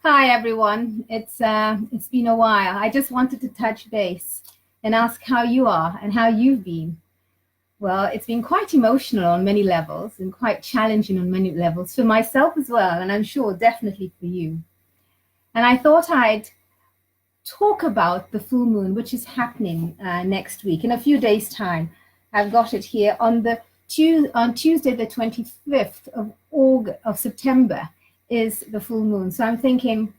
Hi everyone. It's been a while. I just wanted to touch base and ask how you are and how you've been. Well, it's been quite emotional on many levels and quite challenging on many levels for myself as well, and I'm sure definitely for you. And I thought I'd talk about the full moon, which is happening next week in a few days' time. I've got it here on on Tuesday, the 25th of September is the full moon. So I'm thinking,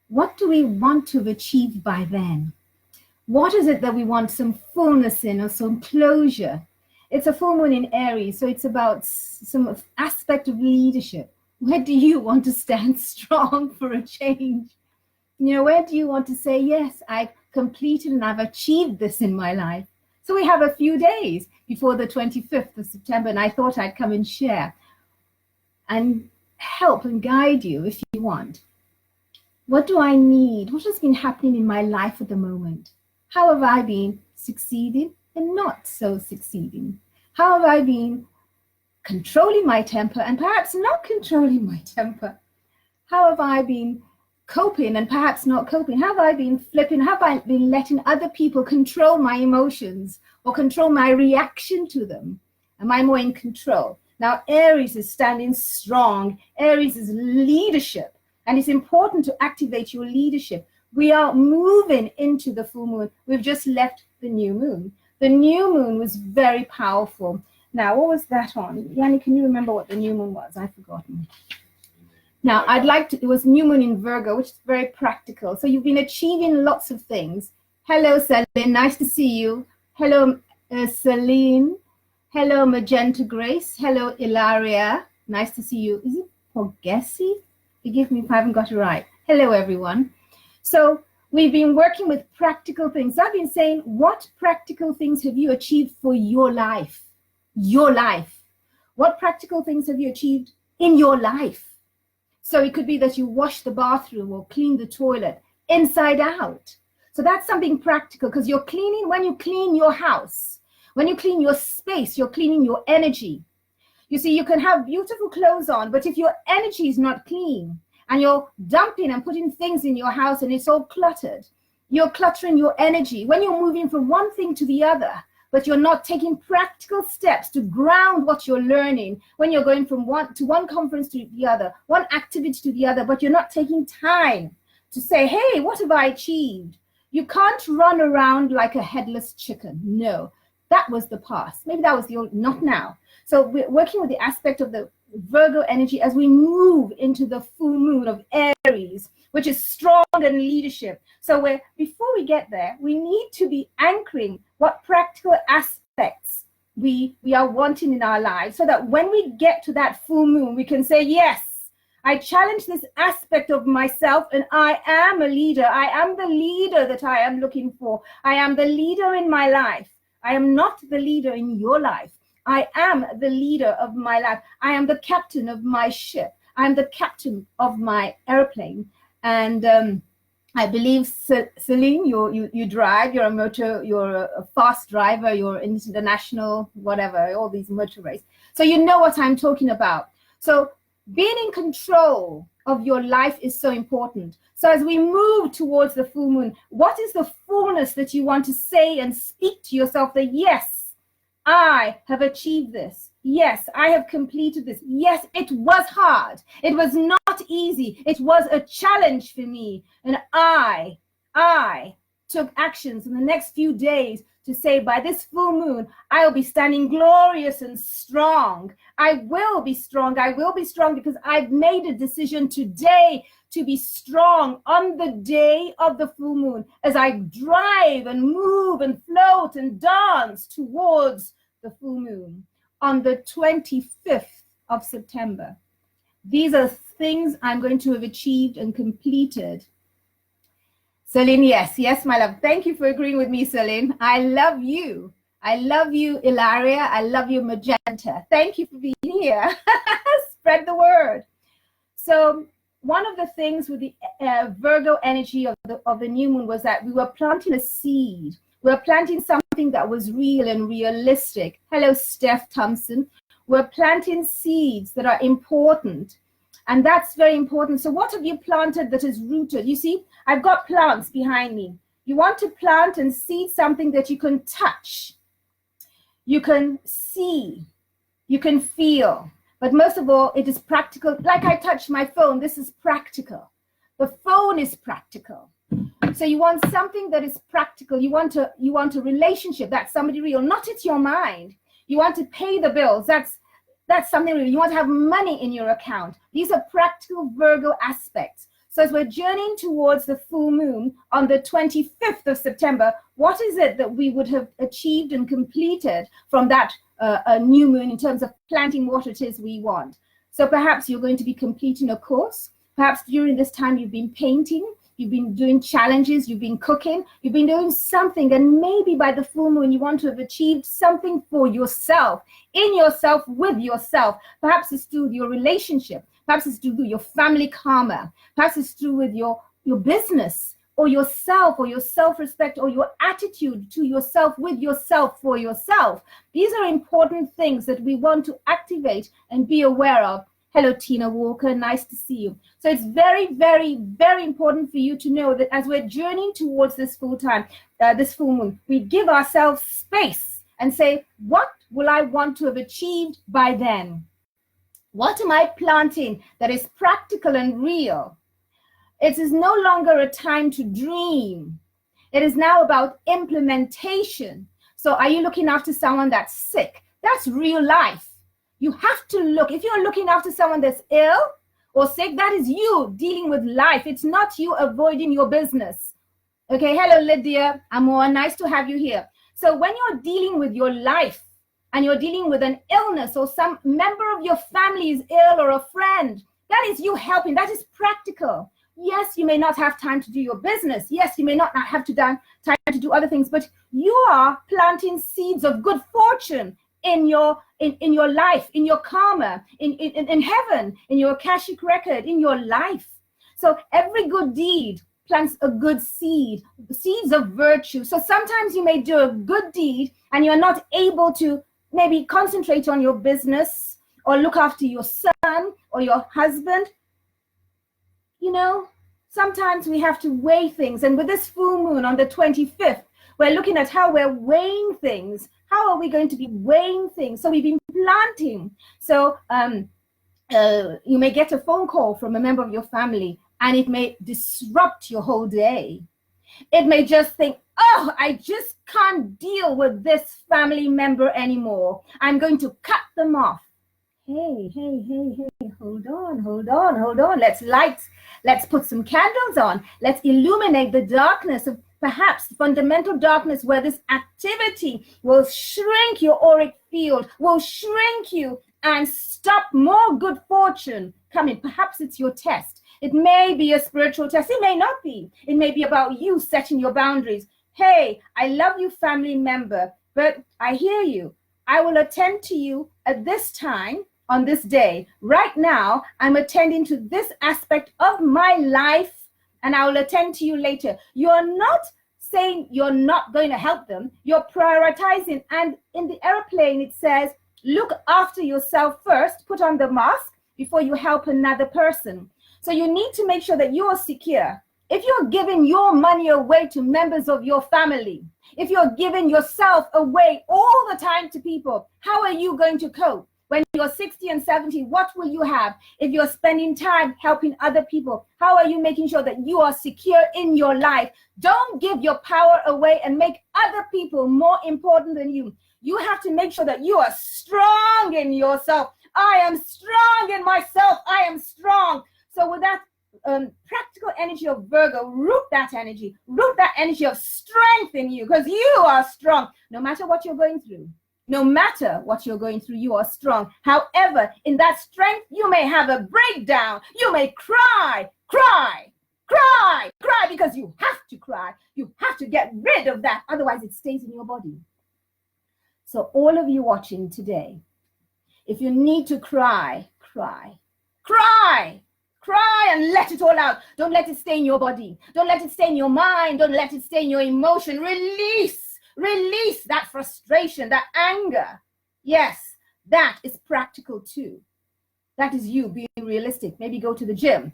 what do we want to have achieved by then? What is it that we want some fullness in or some closure? It's a full moon in Aries, so it's about some aspect of leadership. Where do you want to stand strong for a change? Where do you want to say, yes, I've completed and I've achieved this in my life? So we have a few days before the 25th of September, and I thought I'd come and share and help and guide you if you want. What do I need? What has been happening in my life at the moment? How have I been succeeding and not so succeeding? How have I been controlling my temper and perhaps not controlling my temper? How have I been coping and perhaps not coping? How have I been flipping? Have I been letting other people control my emotions or control my reaction to them? Am I more in control? Now, Aries is standing strong. Aries is leadership. And it's important to activate your leadership. We are moving into the full moon. We've just left the new moon. The new moon was very powerful. Now, what was that on? Yanni, can you remember what the new moon was? I've forgotten. Now, it was new moon in Virgo, which is very practical. So you've been achieving lots of things. Hello, Celine. Nice to see you. Hello, Celine. Hello, Magenta Grace. Hello, Ilaria. Nice to see you. Is it Pogesi? Forgive me if I haven't got it right. Hello, everyone. So we've been working with practical things. I've been saying, what practical things have you achieved for your life? Your life. What practical things have you achieved in your life? So it could be that you wash the bathroom or clean the toilet inside out. So that's something practical because you're cleaning. When you clean your house, when you clean your space, you're cleaning your energy. You see, you can have beautiful clothes on, but if your energy is not clean and you're dumping and putting things in your house and it's all cluttered, you're cluttering your energy. When you're moving from one thing to the other, but you're not taking practical steps to ground what you're learning, when you're going from one conference to the other, one activity to the other, but you're not taking time to say, hey, what have I achieved? You can't run around like a headless chicken. No, that was the past. Maybe that was the old, not now. So we're working with the aspect of the Virgo energy as we move into the full moon of Aries, which is strong and leadership. So before we get there, we need to be anchoring what practical aspects we are wanting in our lives so that when we get to that full moon, we can say, yes, I challenge this aspect of myself and I am a leader. I am the leader that I am looking for. I am the leader in my life. I am not the leader in your life. I am the leader of my life. I am the captain of my ship. I'm the captain of my airplane. And I believe, Celine, you drive, you're a fast driver, you're international, whatever, all these motorways. So you know what I'm talking about. So being in control of your life is so important. So as we move towards the full moon, what is the fullness that you want to say and speak to yourself that, yes, I have achieved this. Yes, I have completed this. Yes, it was hard. It was not easy. It was a challenge for me. And I took actions in the next few days to say, by this full moon, I will be standing glorious and strong. I will be strong. I will be strong because I've made a decision today to be strong on the day of the full moon as I drive and move and float and dance towards the full moon on the 25th of September. These are things I'm going to have achieved and completed. Celine, yes, my love. Thank you for agreeing with me, Celine. I love you. I love you, Ilaria. I love you, Magenta. Thank you for being here. Spread the word. So one of the things with the Virgo energy of the new moon was that we were planting a seed. We were planting something that was real and realistic. Hello, Steph Thompson. We're planting seeds that are important. And that's very important. So what have you planted that is rooted? You see, I've got plants behind me. You want to plant and seed something that you can touch, you can see, you can feel. But most of all, it is practical. Like I touched my phone, this is practical. The phone is practical. So you want something that is practical. You want a relationship. That's somebody real, not it's your mind. You want to pay the bills. That's something real. You want to have money in your account. These are practical Virgo aspects. So as we're journeying towards the full moon on the 25th of September, what is it that we would have achieved and completed from that new moon in terms of planting what it is we want? So perhaps you're going to be completing a course. Perhaps during this time you've been painting, you've been doing challenges, you've been cooking, you've been doing something, and maybe by the full moon you want to have achieved something for yourself, in yourself, with yourself. Perhaps it's to do with your relationship, perhaps it's to do with your family karma, perhaps it's to do with your business, or yourself, or your self-respect, or your attitude to yourself, with yourself, for yourself. These are important things that we want to activate and be aware of. Hello, Tina Walker. Nice to see you. So it's very, very, very important for you to know that as we're journeying towards this full moon, we give ourselves space and say, what will I want to have achieved by then? What am I planting that is practical and real? It is no longer a time to dream. It is now about implementation. So are you looking after someone that's sick? That's real life. You have to look. If you're looking after someone that's ill or sick, that is you dealing with life. It's not you avoiding your business. Okay, hello, Lydia Amor. Nice to have you here. So when you're dealing with your life and you're dealing with an illness, or some member of your family is ill, or a friend, that is you helping. That is practical. Yes, you may not have time to do your business. Yes, you may not have time to do other things, but you are planting seeds of good fortune in your life, in your karma, in heaven, in your Akashic record, in your life. So every good deed plants a good seed, seeds of virtue. So sometimes you may do a good deed and you're not able to maybe concentrate on your business or look after your son or your husband. You know, sometimes we have to weigh things. And with this full moon on the 25th, we're looking at how we're weighing things. How are we going to be weighing things? So we've been planting. So you may get a phone call from a member of your family and it may disrupt your whole day. It may just think, oh, I just can't deal with this family member anymore. I'm going to cut them off. Hey, hold on. Let's put some candles on. Let's illuminate the darkness of perhaps fundamental darkness, where this activity will shrink your auric field, will shrink you and stop more good fortune coming. Perhaps it's your test. It may be a spiritual test. It may not be. It may be about you setting your boundaries. Hey, I love you, family member, but I hear you. I will attend to you at this time on this day. Right now, I'm attending to this aspect of my life, and I will attend to you later. You're not saying you're not going to help them. You're prioritizing. And in the airplane, it says, look after yourself first, put on the mask before you help another person. So you need to make sure that you're secure. If you're giving your money away to members of your family, if you're giving yourself away all the time to people, how are you going to cope? When you're 60 and 70, what will you have? If you're spending time helping other people, how are you making sure that you are secure in your life? Don't give your power away and make other people more important than you. You have to make sure that you are strong in yourself. I am strong in myself. I am strong. So with that practical energy of Virgo, root that energy of strength in you, because you are strong no matter what you're going through. No matter what you're going through, you are strong. However, in that strength, you may have a breakdown. You may cry, because you have to cry. You have to get rid of that. Otherwise, it stays in your body. So all of you watching today, if you need to cry and let it all out. Don't let it stay in your body. Don't let it stay in your mind. Don't let it stay in your emotion. Release that frustration, that anger. Yes, that is practical too. That is you being realistic. Maybe go to the gym,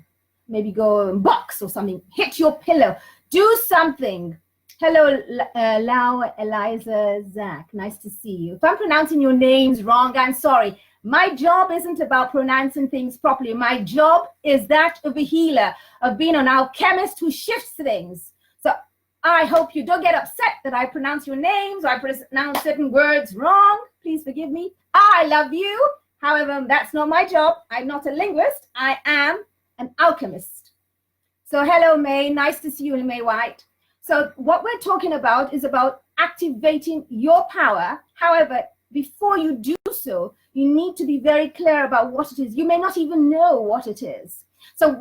maybe go and box or something, hit your pillow, do something. Hello, Lau, Eliza, Zach, nice to see you. If I'm pronouncing your names wrong, I'm sorry. My job isn't about pronouncing things properly. My job is that of a healer, of being an alchemist who shifts things. So I hope you don't get upset that I pronounce your names or I pronounce certain words wrong. Please forgive me. I love you. However, that's not my job. I'm not a linguist. I am an alchemist. So hello, May. Nice to see you, May White. So what we're talking about is about activating your power. However, before you do so, you need to be very clear about what it is. You may not even know what it is. So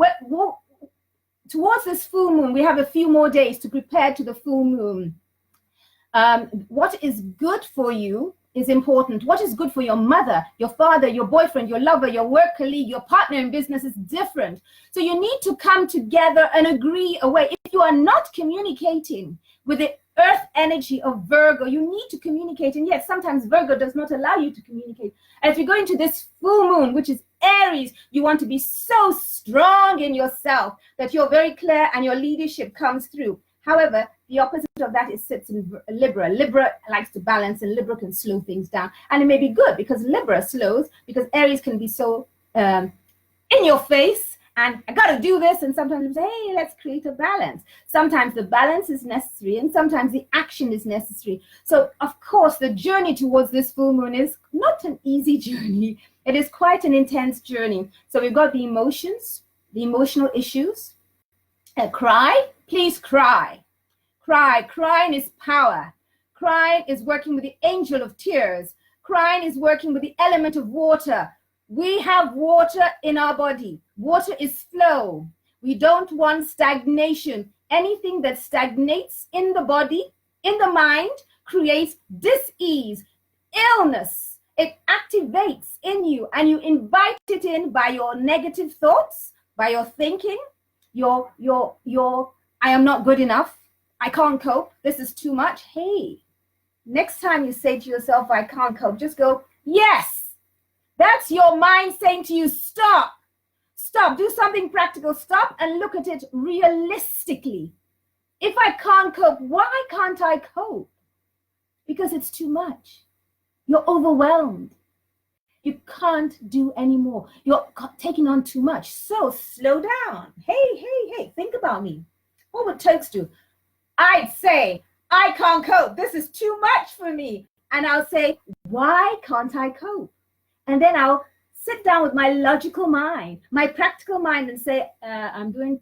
towards this full moon, we have a few more days to prepare to the full moon. What is good for you is important. What is good for your mother, your father, your boyfriend, your lover, your work colleague, your partner in business is different. So you need to come together and agree a way. If you are not communicating with the earth energy of Virgo, you need to communicate. And yet sometimes Virgo does not allow you to communicate. As we go into this full moon, which is Aries, you want to be so strong in yourself that you're very clear and your leadership comes through. However, the opposite of that sits in Libra. Libra likes to balance, and Libra can slow things down. And it may be good because Libra slows, because Aries can be so in your face and I got to do this. And sometimes we say, hey, let's create a balance. Sometimes the balance is necessary and sometimes the action is necessary. So, of course, the journey towards this full moon is not an easy journey. It is quite an intense journey. So we've got the emotions, the emotional issues. Cry, please cry. Cry. Crying is power. Crying is working with the angel of tears. Crying is working with the element of water. We have water in our body. Water is flow. We don't want stagnation. Anything that stagnates in the body, in the mind, creates dis-ease, illness. It activates in you and you invite it in by your negative thoughts, by your thinking, your I am not good enough. I can't cope. This is too much. Hey, next time you say to yourself, I can't cope, just go, yes. That's your mind saying to you, stop. Stop. Do something practical. Stop and look at it realistically. If I can't cope, why can't I cope? Because it's too much. You're overwhelmed. You can't do any more. You're taking on too much. So slow down. Hey, think about me. What would Turks do? I'd say, I can't cope. This is too much for me. And I'll say, why can't I cope? And then I'll sit down with my logical mind, my practical mind, and say, I'm doing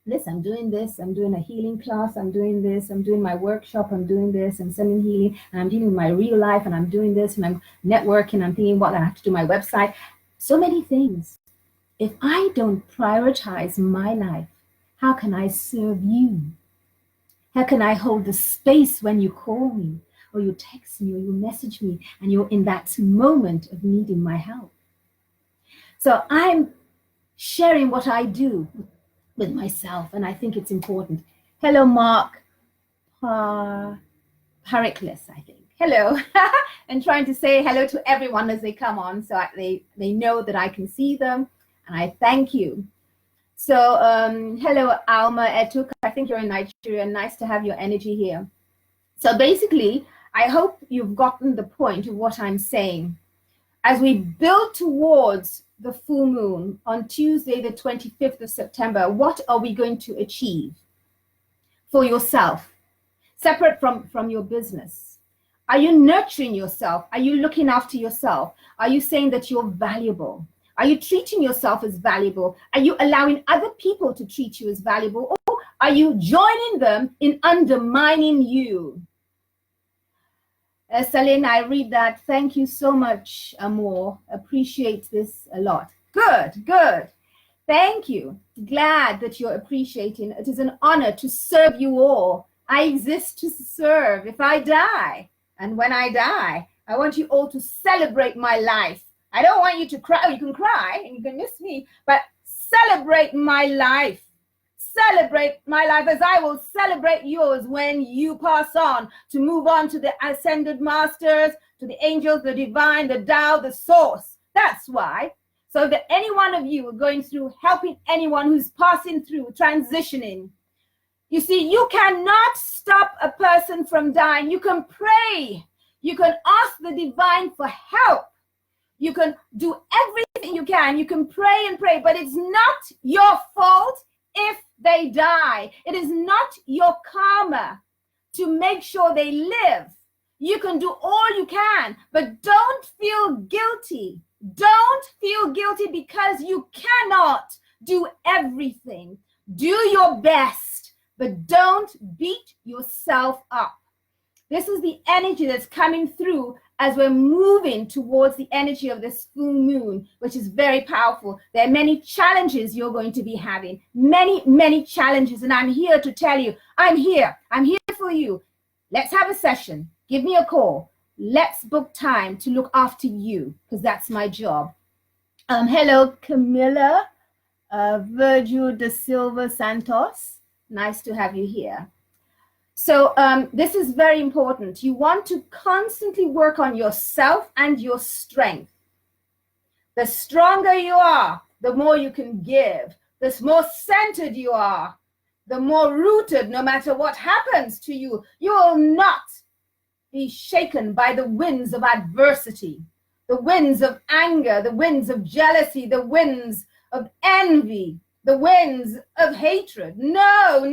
this, I'm doing this, I'm doing a healing class, I'm doing this, I'm doing my workshop, I'm doing this, I'm sending healing, and I'm dealing with my real life, and I'm doing this, and I'm networking, I'm thinking what I have to do my website. So many things. If I don't prioritize my life, how can I serve you? How can I hold the space when you call me, or you text me, or you message me, and you're in that moment of needing my help? So I'm sharing what I do with myself, and I think it's important. Hello, Mark Paricles, I think. Hello. And trying to say hello to everyone as they come on, so they know that I can see them, and I thank you. So hello, Alma Etuk. I think you're in Nigeria. Nice to have your energy here. So basically, I hope you've gotten the point of what I'm saying. As we build towards the full moon on Tuesday, the 25th of September, what are we going to achieve for yourself, separate from your business? Are you nurturing yourself? Are you looking after yourself? Are you saying that you're valuable? Are you treating yourself as valuable? Are you allowing other people to treat you as valuable? Or are you joining them in undermining you? Selena, I read that. Thank you so much, Amor. Appreciate this a lot. Good. Thank you. Glad that you're appreciating. It is an honor to serve you all. I exist to serve. If I die, and when I die, I want you all to celebrate my life. I don't want you to cry. Oh, you can cry and you can miss me, but celebrate my life. Celebrate my life as I will celebrate yours when you pass on to move on to the ascended masters, to the angels, the divine, the Tao, the source. That's why. So that any one of you are going through, helping anyone who's passing through, transitioning. You see, you cannot stop a person from dying. You can pray. You can ask the divine for help. You can do everything you can. You can pray and pray, but it's not your fault if they die. It is not your karma to make sure they live. You can do all you can, but don't feel guilty. Don't feel guilty because you cannot do everything. Do your best, but don't beat yourself up. This is the energy that's coming through as we're moving towards the energy of this full moon, which is very powerful. There are many challenges you're going to be having, many challenges. And I'm here to tell you, I'm here for you. Let's have a session. Give me a call. Let's book time to look after you, because that's my job. Hello, Camilla, Virgil da Silva Santos. Nice to have you here. So this is very important. You want to constantly work on yourself and your strength. The stronger you are, the more you can give. The more centered you are, the more rooted, no matter what happens to you, you will not be shaken by the winds of adversity, the winds of anger, the winds of jealousy, the winds of envy, the winds of hatred. No,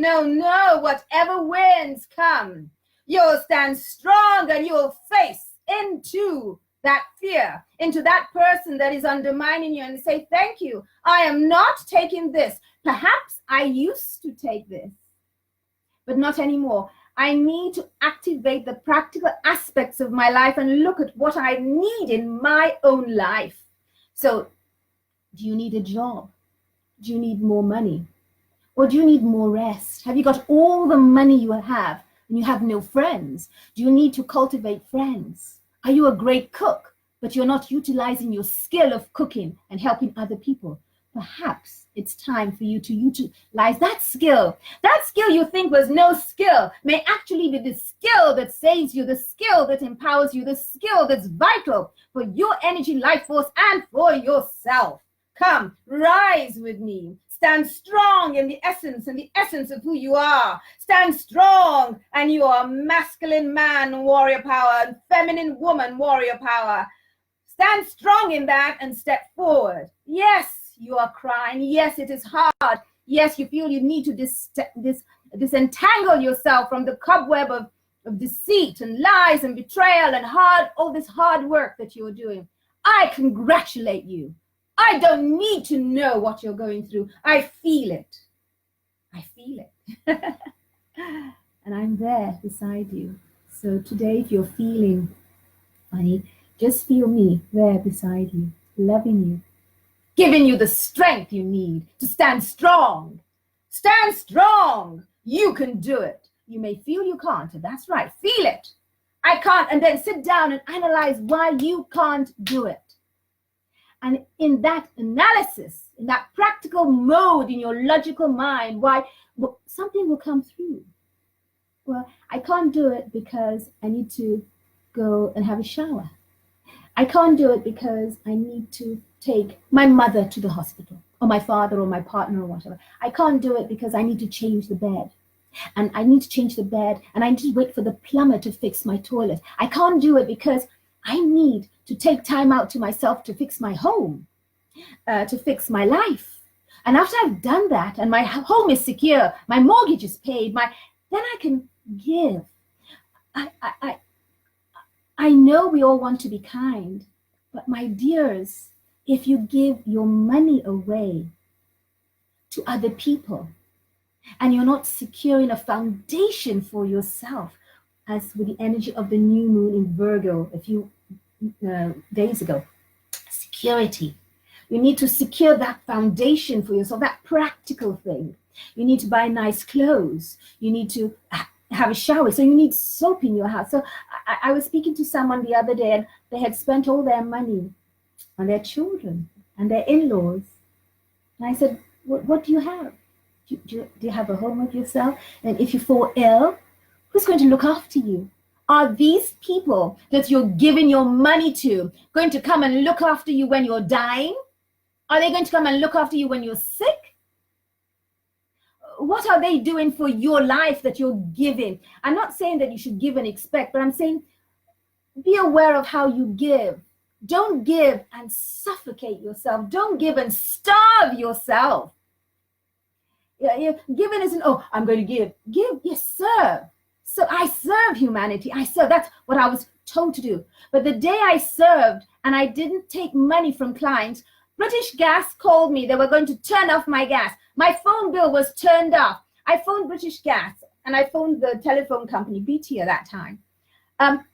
whatever winds come, you'll stand strong and you'll face into that fear, into that person that is undermining you, and say, thank you, I am not taking this. Perhaps I used to take this, but not anymore. I need to activate the practical aspects of my life and look at what I need in my own life. So, do you need a job? Do you need more money? Or do you need more rest? Have you got all the money you have and you have no friends? Do you need to cultivate friends? Are you a great cook, but you're not utilizing your skill of cooking and helping other people? Perhaps it's time for you to utilize that skill. That skill you think was no skill may actually be the skill that saves you, the skill that empowers you, the skill that's vital for your energy, life force, and for yourself. Come, rise with me. Stand strong in the essence of who you are. Stand strong, and you are masculine man, warrior power, and feminine woman, warrior power. Stand strong in that and step forward. Yes, you are crying. Yes, it is hard. Yes, you feel you need to disentangle yourself from the cobweb of deceit and lies and betrayal and all this hard work that you're doing. I congratulate you. I don't need to know what you're going through. I feel it. And I'm there beside you. So today, if you're feeling funny, just feel me there beside you, loving you, giving you the strength you need to stand strong. Stand strong. You can do it. You may feel you can't, and that's right. Feel it. I can't, and then sit down and analyze why you can't do it. And in that analysis, in that practical mode, in your logical mind, something will come through. Well, I can't do it because I need to go and have a shower. I can't do it because I need to take my mother to the hospital, or my father, or my partner, or whatever. I can't do it because I need to change the bed. And I need to change the bed, and I need to wait for the plumber to fix my toilet. I can't do it because I need to take time out to myself to fix my home, to fix my life. And after I've done that, and my home is secure, my mortgage is paid, then I can give. I know we all want to be kind, but my dears, if you give your money away to other people and you're not securing a foundation for yourself, as with the energy of the new moon in Virgo a few days ago, security. You need to secure that foundation for yourself, that practical thing. You need to buy nice clothes. You need to have a shower. So you need soap in your house. So I was speaking to someone the other day, and they had spent all their money on their children and their in-laws. And I said, what do you have? Do you have a home of yourself? And if you fall ill, who's going to look after you? Are these people that you're giving your money to going to come and look after you when you're dying? Are they going to come and look after you when you're sick? What are they doing for your life that you're giving? I'm not saying that you should give and expect, but I'm saying be aware of how you give. Don't give and suffocate yourself. Don't give and starve yourself. Giving isn't, oh, I'm going to give. Give, yes, serve. So I serve humanity. I serve. That's what I was told to do. But the day I served and I didn't take money from clients, British Gas called me. They were going to turn off my gas. My phone bill was turned off. I phoned British Gas and I phoned the telephone company, BT at that time.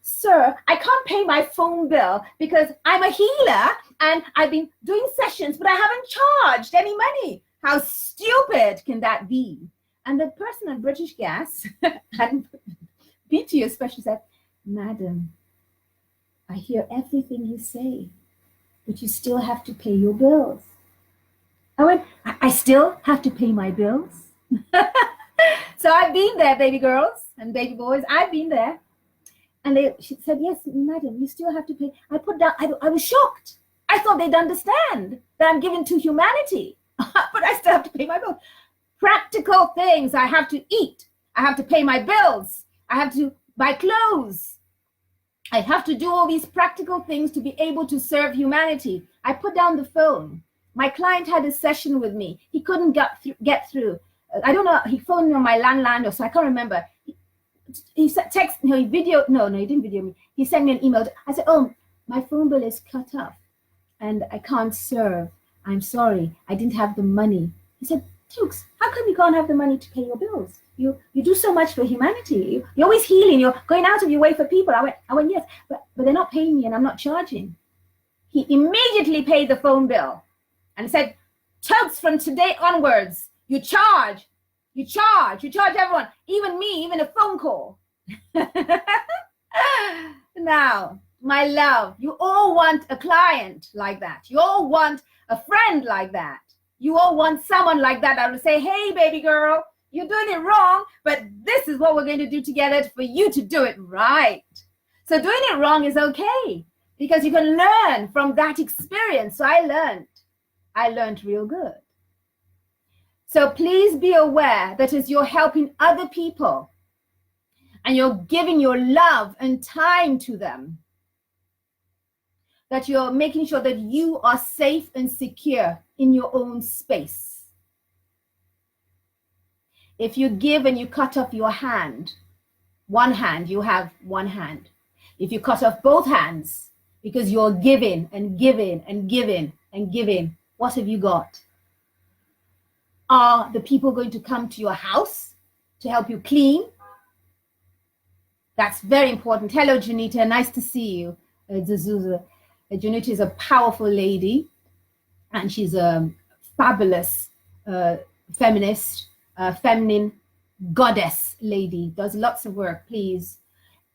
Sir, I can't pay my phone bill because I'm a healer and I've been doing sessions, but I haven't charged any money. How stupid can that be? And the person at British Gas and BT especially said, Madam, I hear everything you say, but you still have to pay your bills. I went, I still have to pay my bills? So I've been there, baby girls and baby boys. I've been there. And she said, yes, madam, you still have to pay. I put down, I was shocked. I thought they'd understand that I'm given to humanity, but I still have to pay my bills. Practical things. I have to eat. I have to pay my bills. I have to buy clothes. I have to do all these practical things to be able to serve humanity. I put down the phone. My client had a session with me. He couldn't get through. I don't know. He phoned me on my landline, or so I can't remember. He text, no, he videoed, no, he didn't video me. He sent me an email. I said, oh, my phone bill is cut off and I can't serve. I'm sorry, I didn't have the money. He said, Tukes, how come you can't have the money to pay your bills? You do so much for humanity. You're always healing. You're going out of your way for people. I went, yes, but they're not paying me and I'm not charging. He immediately paid the phone bill and said, Tukes, from today onwards, you charge everyone, even me, even a phone call. Now, my love, you all want a client like that. You all want a friend like that. You all want someone like that that will say, hey, baby girl, you're doing it wrong, but this is what we're going to do together for you to do it right. So doing it wrong is okay because you can learn from that experience. So I learned real good. So please be aware that as you're helping other people and you're giving your love and time to them, that you're making sure that you are safe and secure in your own space. If you give and you cut off your hand, one hand, you have one hand. If you cut off both hands because you're giving and giving and giving and giving, what have you got? Are the people going to come to your house to help you clean? That's very important. Hello, Janita. Nice to see you. Janita is a powerful lady, and she's a fabulous feminist, feminine goddess lady. Does lots of work, please.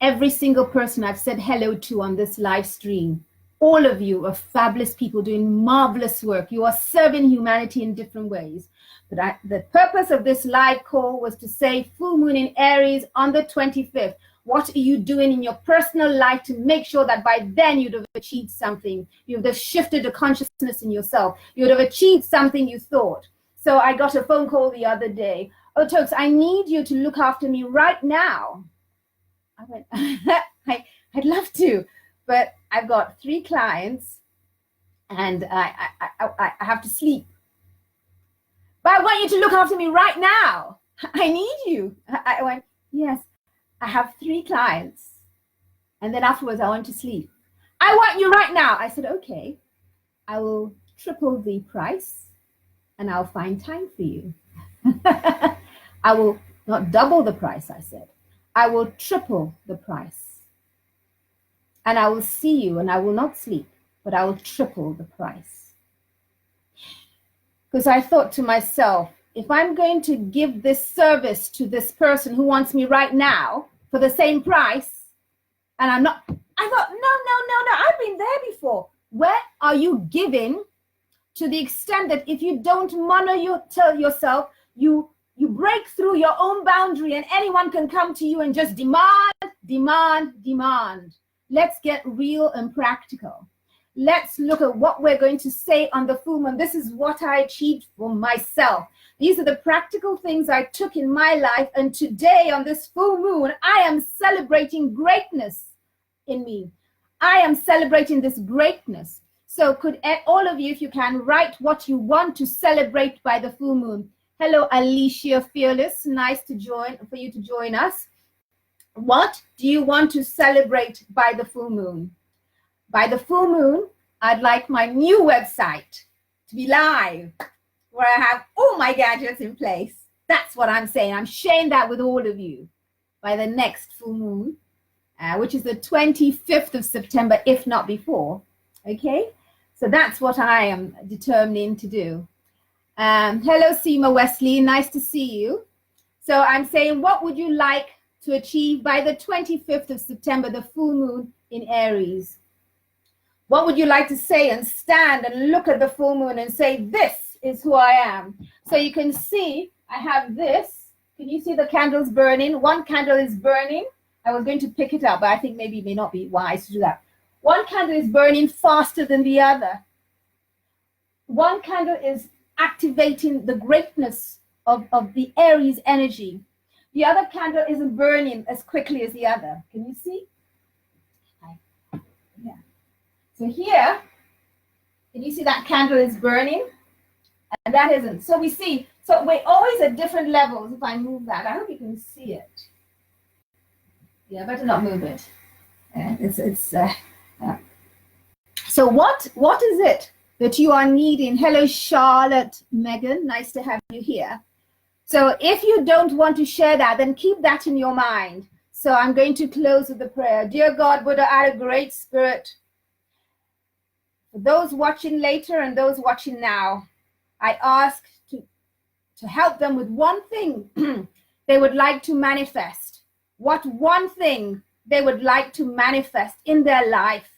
Every single person I've said hello to on this live stream, all of you are fabulous people doing marvelous work. You are serving humanity in different ways. But the purpose of this live call was to say full moon in Aries on the 25th. What are you doing in your personal life to make sure that by then you'd have achieved something? You'd have shifted the consciousness in yourself. You'd have achieved something you thought. So I got a phone call the other day. Oh, Tokes, I need you to look after me right now. I went, I'd love to, but I've got 3 clients and I have to sleep. But I want you to look after me right now. I need you. I went, yes, I have 3 clients. And then afterwards, I want to sleep. I want you right now. I said, okay, I will triple the price and I'll find time for you. I will not double the price, I said. I will triple the price. And I will see you and I will not sleep, but I will triple the price. Because I thought to myself, if I'm going to give this service to this person who wants me right now for the same price, and I thought, no, I've been there before. Where are you giving to the extent that if you don't tell yourself, you break through your own boundary and anyone can come to you and just demand. Let's get real and practical. let's look at what we're going to say on the full moon. This is what I achieved for myself. These are the practical things I took in my life. And today on this full moon, I am celebrating greatness in me. I am celebrating this greatness. So could all of you, if you can, write what you want to celebrate by the full moon. Hello, Alicia Fearless. Nice for you to join us. What do you want to celebrate by the full moon? By the full moon, I'd like my new website to be live, where I have all my gadgets in place. That's what I'm saying. I'm sharing that with all of you by the next full moon, which is the 25th of September, if not before. Okay? So that's what I am determining to do. Hello, Seema Wesley. Nice to see you. So I'm saying, what would you like to achieve by the 25th of September, the full moon in Aries? What would you like to say and stand and look at the full moon and say, this is who I am? So you can see I have this. Can you see the candles burning? One candle is burning. I was going to pick it up, but I think maybe it may not be wise to do that. One candle is burning faster than the other. One candle is activating the greatness of the Aries energy. The other candle isn't burning as quickly as the other. Can you see? Yeah. So here, can you see that candle is burning? And that isn't. So we see, so we're always at different levels. If I move that, I hope you can see it. Yeah, better not move it. So what is it that you are needing? Hello, Charlotte, Megan, nice to have you here. So if you don't want to share that, then keep that in your mind. So I'm going to close with the prayer. Dear God, Buddha, add a great spirit. For those watching later and those watching now, I ask to help them with one thing they would like to manifest. What one thing they would like to manifest in their life.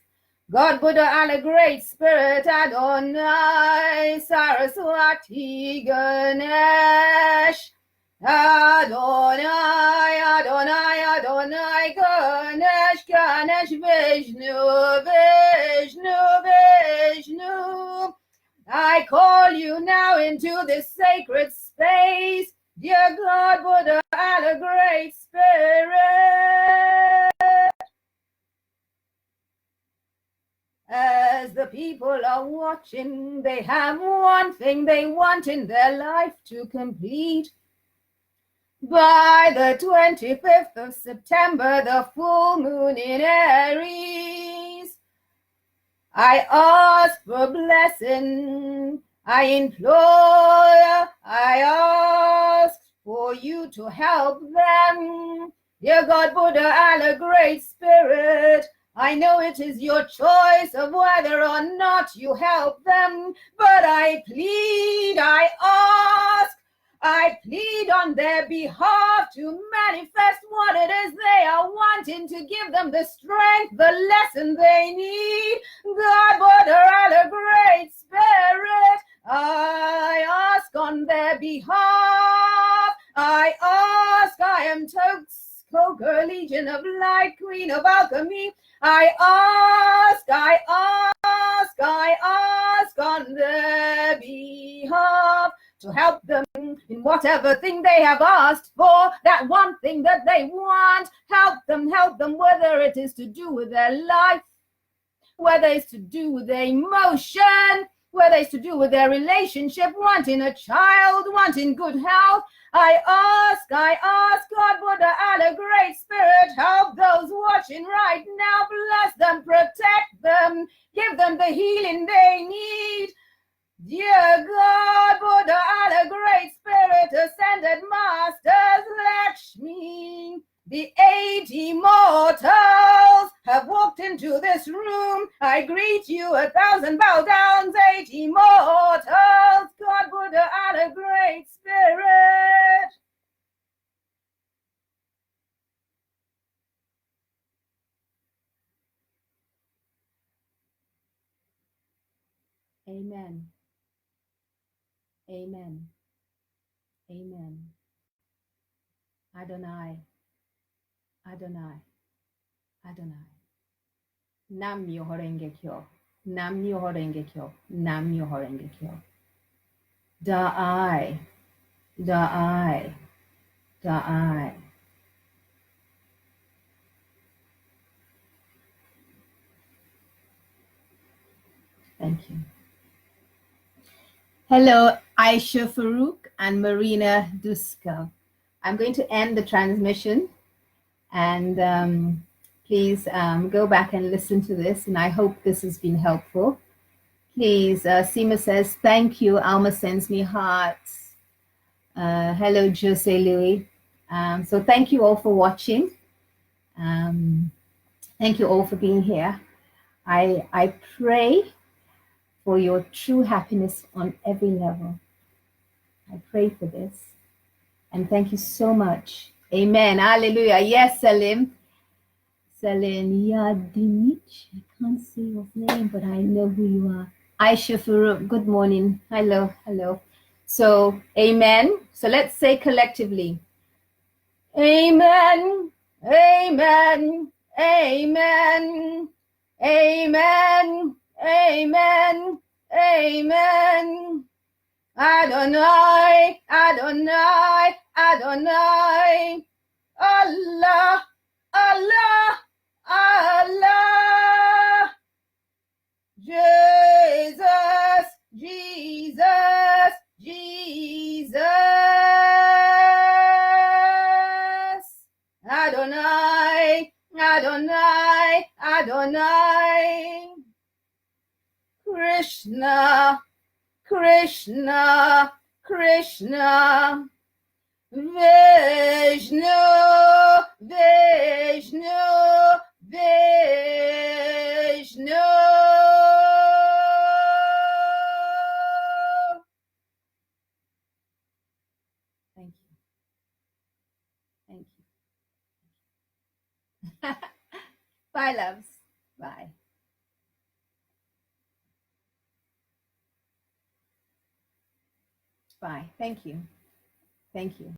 God, Buddha, and a great spirit, Adonai, Saraswati, Ganesh, Adonai, Adonai, Adonai, Ganesh, Ganesh, Vishnu, Vishnu, Vishnu. I call you now into this sacred space, dear God, Buddha, and a great spirit. As the people are watching, they have one thing they want in their life to complete. By the 25th of September, the full moon in Aries, I ask for blessing, I implore, I ask for you to help them. Dear God, Buddha, and a great spirit, I know it is your choice of whether or not you help them, but I plead, I plead on their behalf to manifest what it is they are wanting, to give them the strength, the lesson they need. God, Buddha, and a great spirit, I ask on their behalf. I ask, I am Toker, Legion of Light, Queen of Alchemy. I ask on their behalf to help them in whatever thing they have asked for, that one thing that they want. Help them, whether it is to do with their life, whether it's to do with their emotion, whether it's to do with their relationship, wanting a child, wanting good health. I ask, God, Buddha, and a great spirit, help those watching right now. Bless them, protect them, give them the healing they need. Dear God, Buddha, and a great spirit, ascended masters, Lakshmi, the 8 immortals have walked into this room. I greet you 1,000 bow downs, 8 immortals, God, Buddha, and a great spirit. Amen. Amen. Amen. Adonai. Adonai. Adonai. Nam Myoho Renge Kyo. Nam Myoho Renge Kyo. Nam Myoho Renge Kyo. Da-I. Da-I. Da-I. Thank you. Hello, Aisha Farouk and Marina Duska. I'm going to end the transmission, and please go back and listen to this, and I hope this has been helpful. Please, Seema says, thank you. Alma sends me hearts. Hello, Jose Louis. So thank you all for watching. Thank you all for being here. I pray for your true happiness on every level. I pray for this. And thank you so much. Amen. Hallelujah. Yes, Salim. Salim Yadinich. I can't see your name, but I know who you are. Aisha Farouk. Good morning. Hello. Hello. So, amen. So let's say collectively, amen. Amen. Amen. Amen. Amen. Amen. Adonai, Adonai, Adonai, Allah, Allah, Allah, Jesus, Jesus, Jesus, Adonai, Adonai, Adonai, Krishna, Krishna, Krishna, Vishnu, Vishnu, Vishnu. Thank you. Thank you. Bye, loves. Bye. Bye. Thank you. Thank you.